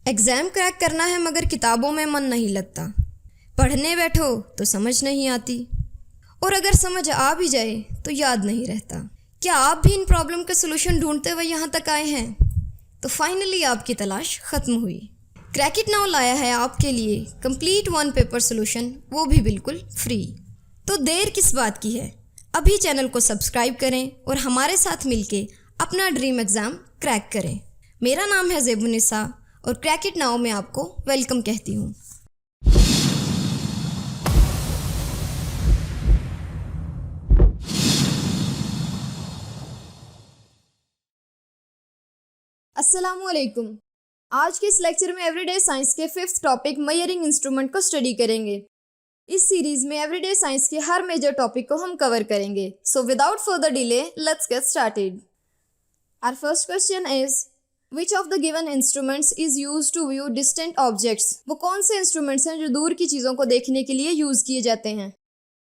Exam crack करना है मगर किताबों में मन नहीं लगता। पढ़ने बैठो तो समझ नहीं आती, और अगर समझ आ भी जाए तो याद नहीं रहता। क्या आप भी इन प्रॉब्लम का सलूशन ढूंढते हुए यहाँ तक आए हैं? तो फाइनली आपकी तलाश ख़त्म हुई। क्रैक इट नाउ लाया है आपके लिए कंप्लीट वन पेपर सोल्यूशन, वो भी बिल्कुल फ्री। तो देर किस बात की है, अभी चैनल को सब्सक्राइब करें और हमारे साथ मिलके अपना ड्रीम एग्ज़ाम क्रैक करें। मेरा नाम है ज़ेबुनिसा और क्रैक इट नाउ में आपको वेलकम कहती हूँ। अस्सलामुअलैकुम। आज के इस लेक्चर में एवरीडे साइंस के 5th टॉपिक मेजरिंग इंस्ट्रूमेंट को स्टडी करेंगे। इस सीरीज में एवरीडे साइंस के हर मेजर टॉपिक को हम कवर करेंगे। So without further delay let's get started. Our first question is which of the given instruments is used to view distant objects. वो कौन से इंस्ट्रूमेंट्स हैं जो दूर की चीज़ों को देखने के लिए यूज किए जाते हैं?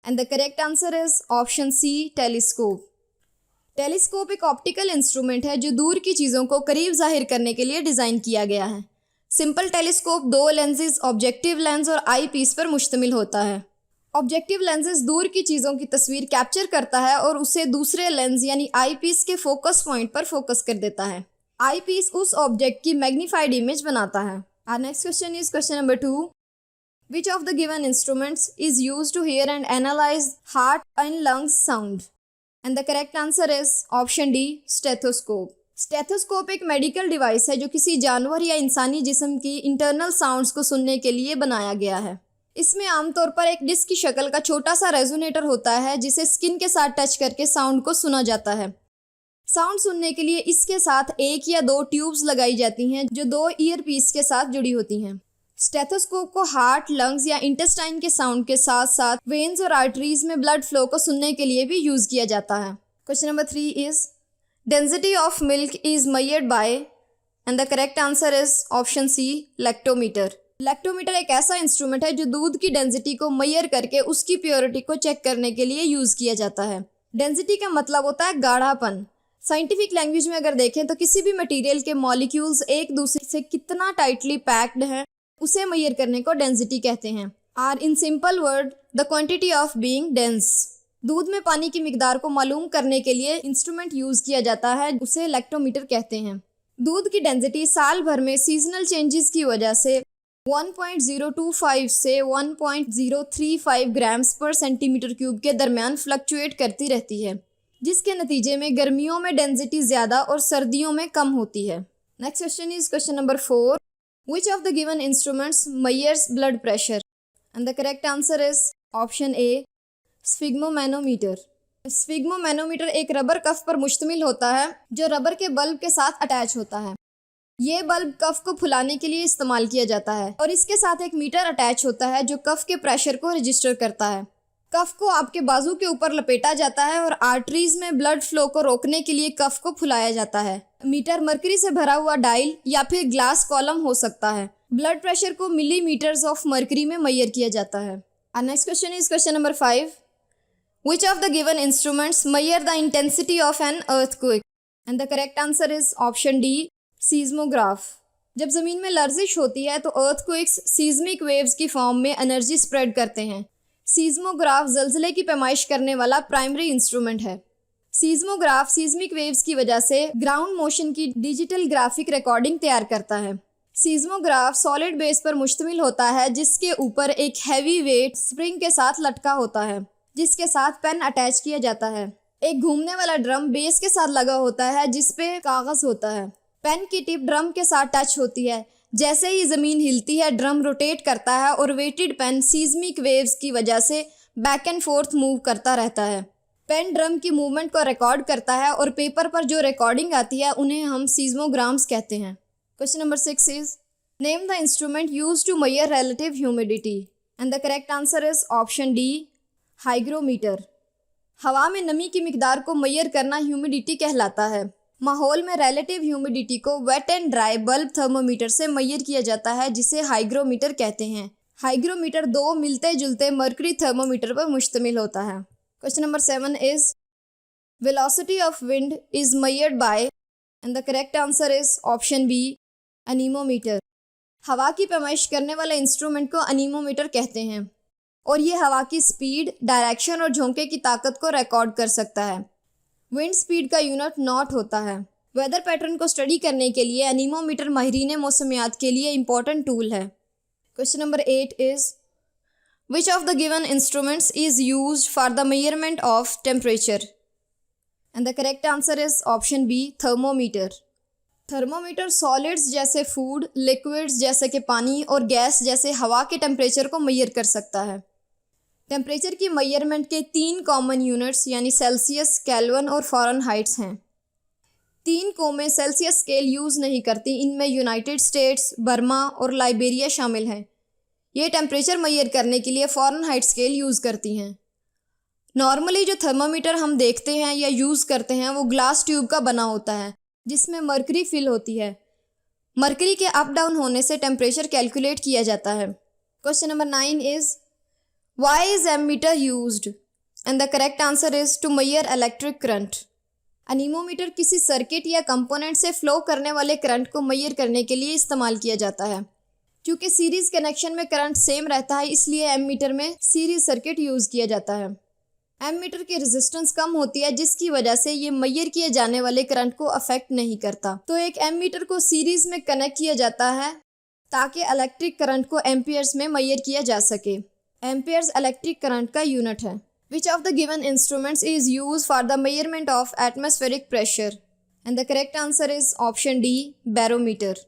And the correct answer is option C, telescope. Telescope एक ऑप्टिकल इंस्ट्रूमेंट है जो दूर की चीज़ों को करीब जाहिर करने के लिए डिज़ाइन किया गया है। Simple telescope 2 lenses, objective lens और आई पीस पर मुश्तमिल होता है। ऑब्जेक्टिव लेंसेज दूर की चीज़ों की तस्वीर कैप्चर करता है और उसे दूसरे लेंस यानी आई पीस के फोकस पॉइंट पर फोकस कर देता है। आई पीस उस ऑब्जेक्ट की मैग्नीफाइड इमेज बनाता है। Our next question is question number 2। Which of the given instruments is used to hear and analyze heart and lungs sound? And the correct answer is option D, stethoscope. Stethoscope एक medical device है जो किसी जानवर या इंसानी जिस्म की internal sounds को सुनने के लिए बनाया गया है। इसमें आमतौर पर एक डिस्क की शक्ल का छोटा सा रेजोनेटर होता है जिसे स्किन के साथ टच करके साउंड को सुना जाता है। साउंड सुनने के लिए इसके साथ 1 या 2 ट्यूब्स लगाई जाती हैं जो 2 ईयर पीस के साथ जुड़ी होती हैं। स्टेथोस्कोप को हार्ट, लंग्स या इंटेस्टाइन के साउंड के साथ साथ वेन्स और आर्टरीज में ब्लड फ्लो को सुनने के लिए भी यूज किया जाता है। Question number 3 is density of milk is measured by, and the correct answer is option C, lactometer. Lactometer एक ऐसा इंस्ट्रूमेंट है जो दूध की डेंसिटी को मेजर करके उसकी प्योरिटी को चेक करने के लिए यूज किया जाता है। डेंसिटी का मतलब होता है गाढ़ापन। साइंटिफिक लैंग्वेज में अगर देखें तो किसी भी मटेरियल के मॉलिक्यूल्स एक दूसरे से कितना टाइटली पैक्ड हैं उसे मेजर करने को डेंसिटी कहते हैं। Or in simple word the quantity of being dense. दूध में पानी की मिकदार को मालूम करने के लिए इंस्ट्रूमेंट यूज किया जाता है, उसे लैक्टोमीटर कहते हैं। दूध की डेंसिटी साल भर में सीजनल चेंजेस की वजह से 1.025 से 1.035 ग्राम्स पर सेंटीमीटर क्यूब के दरमियान फ्लक्चुएट करती रहती है, जिसके नतीजे में गर्मियों में डेंसिटी ज़्यादा और सर्दियों में कम होती है। Next question is question number 4। Which of the given instruments measures blood pressure? And the correct answer is option A, sphygmomanometer. Sphygmomanometer एक रबर कफ पर मुश्तमिल होता है जो रबर के बल्ब के साथ अटैच होता है। ये बल्ब कफ को फुलाने के लिए इस्तेमाल किया जाता है और इसके साथ एक मीटर अटैच होता है जो कफ के प्रेशर को रजिस्टर करता है। कफ को आपके बाजू के ऊपर लपेटा जाता है और आर्टरीज में ब्लड फ्लो को रोकने के लिए कफ को फुलाया जाता है। मीटर मरकरी से भरा हुआ डायल या फिर ग्लास कॉलम हो सकता है। ब्लड प्रेशर को मिलीमीटर्स ऑफ मरकरी में मेजर किया जाता है। और next question is question number 5। Which of the given instruments measure the intensity of an earthquake? And the correct answer is option D, seismograph. जब जमीन में लर्जिश होती है तो अर्थक्वेक्स सीज्मिक वेव्स की फॉर्म में एनर्जी स्प्रेड करते हैं। सीज्मोग्राफ जल्जले की पैमाइश करने वाला प्राइमरी इंस्ट्रूमेंट है। सीज्मोग्राफ सीज्मिक वेव्स की वजह से ग्राउंड मोशन की डिजिटल ग्राफिक रिकॉर्डिंग तैयार करता है। सीज्मोग्राफ सॉलिड बेस पर मुश्तमिल होता है जिसके ऊपर एक हैवी वेट स्प्रिंग के साथ लटका होता है जिसके साथ पेन अटैच किया जाता है। एक घूमने वाला ड्रम बेस के साथ लगा होता है जिसपे कागज होता है। पेन की टिप ड्रम के साथ टच होती है। जैसे ही ज़मीन हिलती है ड्रम रोटेट करता है और वेटेड पेन सीज्मिक वेव्स की वजह से बैक एंड फोर्थ मूव करता रहता है। पेन ड्रम की मूवमेंट को रिकॉर्ड करता है और पेपर पर जो रिकॉर्डिंग आती है उन्हें हम सीज्मोग्राम्स कहते हैं। Question number 6 is name the instrument use to measure relative humidity? And the correct answer is option D, hygrometer. हवा में नमी की मिकदार को मेजर करना ह्यूमिडिटी कहलाता है। माहौल में रिलेटिव ह्यूमिडिटी को wet and dry bulb thermometer से मेजर किया जाता है जिसे हाइग्रोमीटर कहते हैं। हाइग्रोमीटर 2 मिलते जुलते मर्करी थर्मोमीटर पर मुश्तमिल होता है। Question number 7 is velocity of wind is measured by, and the correct answer is option B, anemometer. हवा की पैमाइश करने वाले इंस्ट्रूमेंट को अनीमोमीटर कहते हैं और ये हवा की स्पीड, डायरेक्शन और झोंके की ताकत को रिकॉर्ड कर सकता है। विंड स्पीड का यूनिट नॉट होता है। वेदर पैटर्न को स्टडी करने के लिए अनीमोमीटर माहिरीन मौसमियात के लिए इम्पॉर्टेंट टूल है। Question number 8 is which of the given instruments is used for the measurement of temperature? And the correct answer is option B, thermometer. Thermometer solids जैसे फूड, लिक्विड्स जैसे कि पानी और गैस जैसे हवा के टेम्परेचर को मेजर कर सकता है। टेम्परेचर की मेजरमेंट के 3 कॉमन यूनिट्स यानी सेल्सियस, केल्विन और फ़ारेनहाइट्स हैं। 3 कौमें सेल्सियस स्केल यूज़ नहीं करती। इनमें यूनाइटेड स्टेट्स, बर्मा और लाइबेरिया शामिल हैं। ये टेम्परेचर मेजर करने के लिए फ़ारेनहाइट स्केल यूज़ करती हैं। नॉर्मली जो थर्मामीटर हम देखते हैं या यूज़ करते हैं वो ग्लास ट्यूब का बना होता है जिसमें मरकरी फिल होती है। मरकरी के अप डाउन होने से टेम्परेचर कैलकुलेट किया जाता है। Question number 9 is why is ammeter used? And the correct answer is to measure electric current. Anemometer किसी सर्किट या कंपोनेंट से फ्लो करने वाले करंट को मेजर करने के लिए इस्तेमाल किया जाता है। क्योंकि सीरीज़ कनेक्शन में करंट सेम रहता है इसलिए एमीटर में सीरीज सर्किट यूज़ किया जाता है। एमीटर की रेजिस्टेंस कम होती है जिसकी वजह से ये मेजर किए जाने वाले करंट को अफेक्ट नहीं करता। तो एक एमीटर को सीरीज में कनेक्ट किया जाता है ताकि इलेक्ट्रिक करंट को एम्पियर्स में मेजर किया जा सके। एम्पियर्स इलेक्ट्रिक करंट का यूनिट है। विच of the given instruments is use for the measurement of atmospheric pressure? And the correct answer is option D, barometer.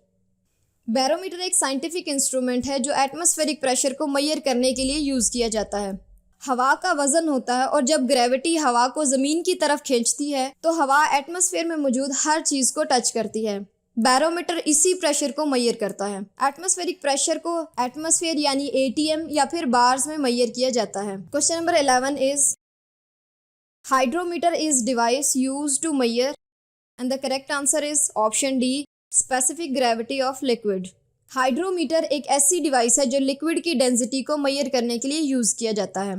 Barometer एक साइंटिफिक इंस्ट्रूमेंट है जो एटमॉस्फेरिक प्रेशर को मेजर करने के लिए यूज़ किया जाता है। हवा का वजन होता है और जब ग्रेविटी हवा को ज़मीन की तरफ खींचती है तो हवा एटमॉस्फेयर में मौजूद हर चीज़ को टच करती है। बैरोमीटर इसी प्रेशर को मेजर करता है। एटमॉस्फेरिक प्रेशर को एटमॉस्फेयर यानी ATM या फिर बार्स में मेजर किया जाता है। Question number 11 is hydrometer is device used to measure and the correct answer is option D, specific gravity of liquid. Hydrometer एक ऐसी डिवाइस है जो लिक्विड की डेंसिटी को मेजर करने के लिए यूज़ किया जाता है।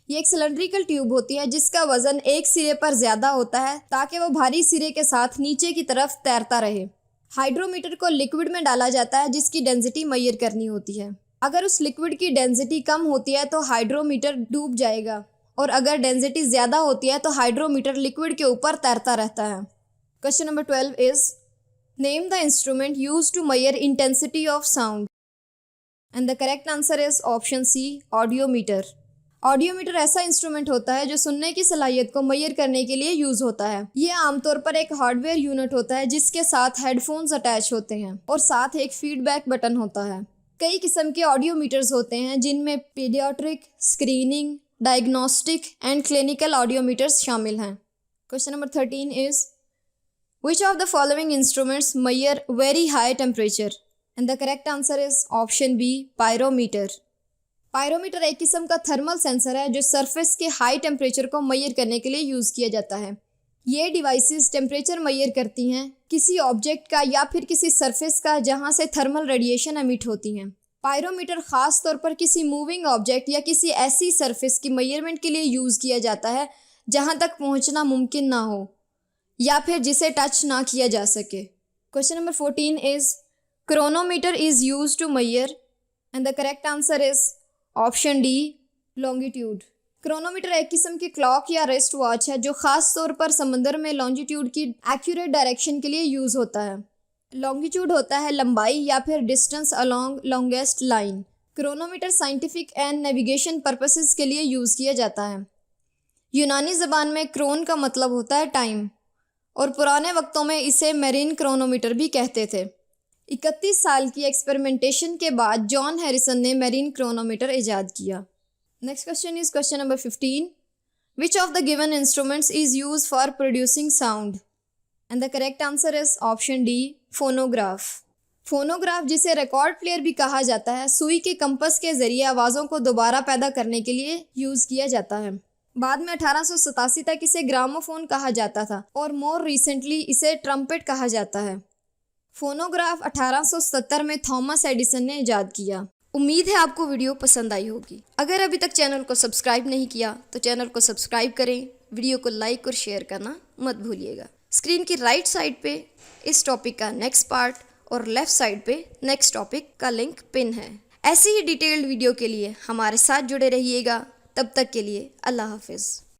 ये एक सिलेंड्रिकल ट्यूब होती है जिसका वजन एक सिरे पर ज़्यादा होता है ताकि वो भारी सिरे के साथ नीचे की तरफ तैरता रहे। हाइड्रोमीटर को लिक्विड में डाला जाता है जिसकी डेंसिटी मेजर करनी होती है। अगर उस लिक्विड की डेंसिटी कम होती है तो हाइड्रोमीटर डूब जाएगा और अगर डेंसिटी ज़्यादा होती है तो हाइड्रोमीटर लिक्विड के ऊपर तैरता रहता है। Question number 12 is Name the instrument used to measure intensity of sound. And the correct answer is option C, audiometer. Audiometer ऐसा इंस्ट्रूमेंट होता है जो सुनने की सलाहियत को मेजर करने के लिए यूज़ होता है। ये आमतौर पर एक हार्डवेयर यूनिट होता है जिसके साथ हेडफोन्स अटैच होते हैं और साथ एक फीडबैक बटन होता है। कई किस्म के ऑडियोमीटर्स होते हैं जिनमें paediatric, screening, diagnostic and clinical audiometers शामिल हैं। Question number 13 is Which of the following instruments measure very high temperature? And the correct answer is option B, pyrometer. Pyrometer एक किस्म का थर्मल सेंसर है जो सरफेस के हाई टेम्परेचर को major करने के लिए यूज़ किया जाता है। ये डिवाइसेस टेम्परेचर मेजर करती हैं किसी ऑब्जेक्ट का या फिर किसी सरफेस का जहां से थर्मल रेडिएशन एमिट होती हैं। पायरोमीटर ख़ास तौर पर किसी मूविंग ऑब्जेक्ट या किसी ऐसी सरफेस की मेजरमेंट के लिए यूज़ किया जाता है जहां तक पहुंचना मुमकिन ना हो या फिर जिसे टच ना किया जा सके। Question number 14 is chronometer is use to measure and the correct answer is option D, longitude. Chronometer एक किस्म की क्लॉक या रेस्ट वॉच है जो ख़ास तौर पर समंदर में लॉन्जिट्यूड की एक्यूरेट डायरेक्शन के लिए यूज़ होता है। लॉन्गिट्यूड होता है लंबाई या फिर distance along longest line. Chronometer scientific and navigation purposes के लिए यूज़ किया जाता है। यूनानी ज़बान में क्रोन का मतलब होता है टाइम और पुराने वक्तों में इसे मेरीन क्रोनोमीटर भी कहते थे। 31 साल की एक्सपेरिमेंटेशन के बाद जॉन हैरिसन ने मेरीन क्रोनोमीटर ईजाद किया। Next question is question number 15। Which of the given instruments is use for producing sound? And the correct answer is option D, phonograph. Phonograph जिसे रिकॉर्ड प्लेयर भी कहा जाता है सुई के कंपस के जरिए आवाज़ों को दोबारा पैदा करने के लिए यूज़ किया जाता है। बाद में 1887 तक इसे ग्रामोफोन कहा जाता था और मोर रिसेंटली इसे ट्रम्पेट कहा जाता है। फोनोग्राफ 1870 में थॉमस एडिसन ने ईजाद किया। उम्मीद है आपको वीडियो पसंद आई होगी। अगर अभी तक चैनल को सब्सक्राइब नहीं किया तो चैनल को सब्सक्राइब करें, वीडियो को लाइक और शेयर करना मत भूलिएगा। स्क्रीन की राइट साइड पे इस टॉपिक का नेक्स्ट पार्ट और लेफ्ट साइड पे नेक्स्ट टॉपिक का लिंक पिन है। ऐसी ही डिटेल्ड वीडियो के लिए हमारे साथ जुड़े रहिएगा। तब तक के लिए अल्लाह हाफिज़।